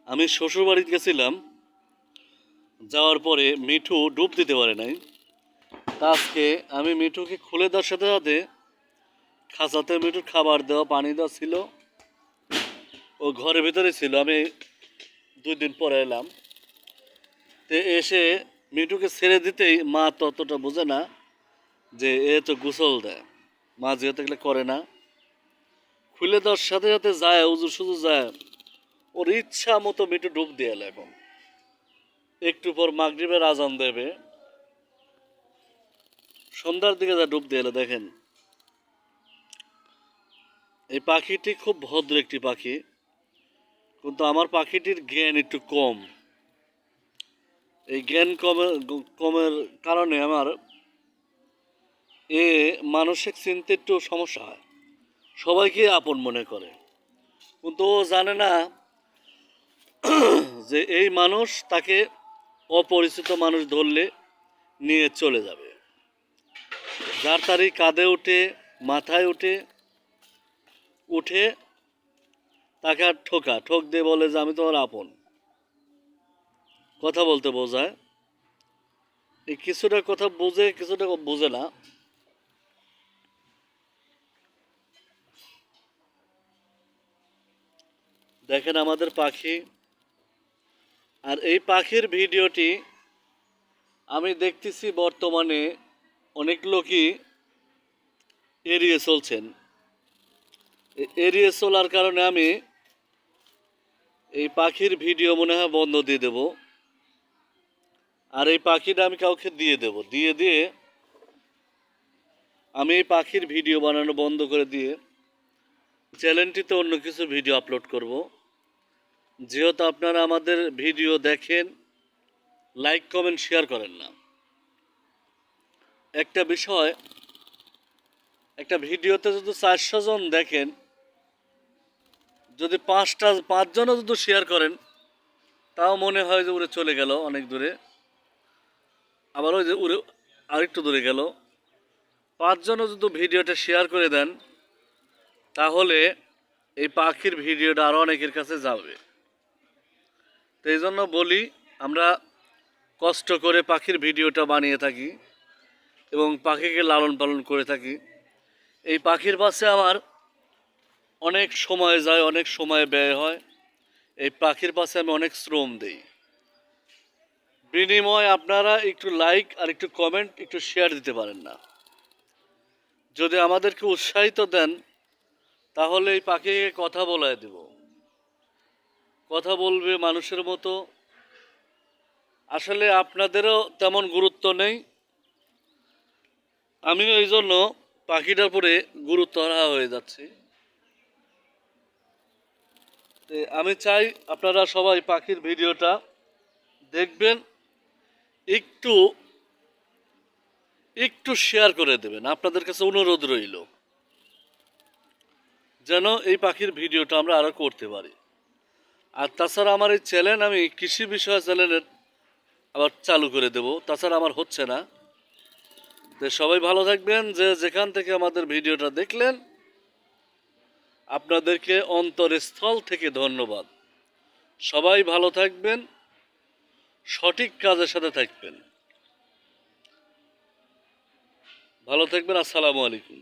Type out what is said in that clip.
আমি শ্বশুর বাড়িতে গেছিলাম, যাওয়ার পরে মিঠু ডুব দিতে পারে নাই। তা আজকে আমি মিঠুকে খুলে দেওয়ার সাথে সাথে খাঁচাতে মিঠুর খাবার দেওয়া পানি দেওয়া ছিল, ও ঘরের ভিতরে ছিল। আমি 2 দিন পরে এলাম, তো এসে মিঠুকে ছেড়ে দিতেই মা ততটা বোঝে না যে এ তো গোসল দেয়, মা যেহেতু এগুলো করে না। খুলে দেওয়ার সাথে সাথে যায়, উজু সুজু যায়, ওর ইচ্ছা মতো মিঠু ডুব দিয়ে এলো। এখন একটু পর মাগরিবের আজান দেবে, সন্ধ্যার দিকে যা ডুব দিয়ে এলো। দেখেন, এই পাখিটি খুব ভদ্র একটি পাখি, কিন্তু আমার পাখিটির জ্ঞান একটু কম। এই জ্ঞান কমের কারণে আমার মানসিক চিন্তা একটু সমস্যা হয়। সবাইকে আপন মনে করে, কিন্তু ও জানে না যে এই মানুষ তাকে অপরিচিত মানুষ ধরলে নিয়ে চলে যাবে। যার তারই কাঁধে উঠে, মাথায় উঠে তাকে আর ঠোক দিয়ে বলে যে আমি তোমার আপন। কথা বলতে বোঝায়, এই কিছুটা কথা বোঝে, কিছুটা বোঝে না। দেখেন আমাদের পাখি। আর এই পাখির ভিডিওটি আমি দেখতেছি বর্তমানে অনেক লোকই এড়িয়ে চলছেন। এড়িয়ে চলার কারণে আমি এই পাখির ভিডিও মনে হয় বন্ধ দিয়ে দেব। আর এই পাখিটা আমি কাউকে দিয়ে দেব, দিয়ে আমি এই পাখির ভিডিও বানানো বন্ধ করে দিয়ে চ্যানেলটিতে অন্য কিছু ভিডিও আপলোড করব। যেহেতু আপনারা আমাদের ভিডিও দেখেন, লাইক কমেন্ট শেয়ার করেন না। একটা বিষয়, একটা ভিডিওতে যদি 400 জন দেখেন, যদি 5জনও যদি শেয়ার করেন, তাও মনে হয় যে উড়ে চলে গেল অনেক দূরে। আবার ওই যে উড়ে আরেকটু দূরে গেল। 5জনও যদি ভিডিওটা শেয়ার করে দেন, তাহলে এই পাখির ভিডিওটা আরও অনেকের কাছে যাবে। তো এই জন্য বলি, আমরা কষ্ট করে পাখির ভিডিওটা বানিয়ে থাকি এবং পাখিকে লালন পালন করে থাকি। এই পাখির পাশে আমার অনেক সময় যায়, অনেক সময় ব্যয় হয়। এই পাখির পাশে আমি অনেক শ্রম দিই। বিনিময় আপনারা একটু লাইক আর একটু কমেন্ট, একটু শেয়ার দিতে পারেন না? যদি আমাদেরকে উৎসাহিত দেন, তাহলে এই পাখিকে কথা বলায় দেব, কথা বলবে মানুষের মতো। আসলে আপনাদেরও তেমন গুরুত্ব নেই, আমিও এই জন্য পাখিটার উপরে গুরুত্ব হারা হয়ে যাচ্ছি। আমি চাই আপনারা সবাই পাখির ভিডিওটা দেখবেন, একটু একটু শেয়ার করে দেবেন। আপনাদের কাছে অনুরোধ রইল যেন এই পাখির ভিডিওটা আমরা আরও করতে পারি। আর তাছাড়া আমার এই চ্যানেল, আমি কৃষি বিষয় চ্যানেলের আবার চালু করে দেব। তাছাড়া আমার হচ্ছে না। তো সবাই ভালো থাকবেন। যে যেখান থেকে আমাদের ভিডিওটা দেখলেন, আপনাদেরকে অন্তরস্থল থেকে ধন্যবাদ। সবাই ভালো থাকবেন, সঠিক কাজের সাথে থাকবেন। ভালো থাকবেন। আসসালামু আলাইকুম।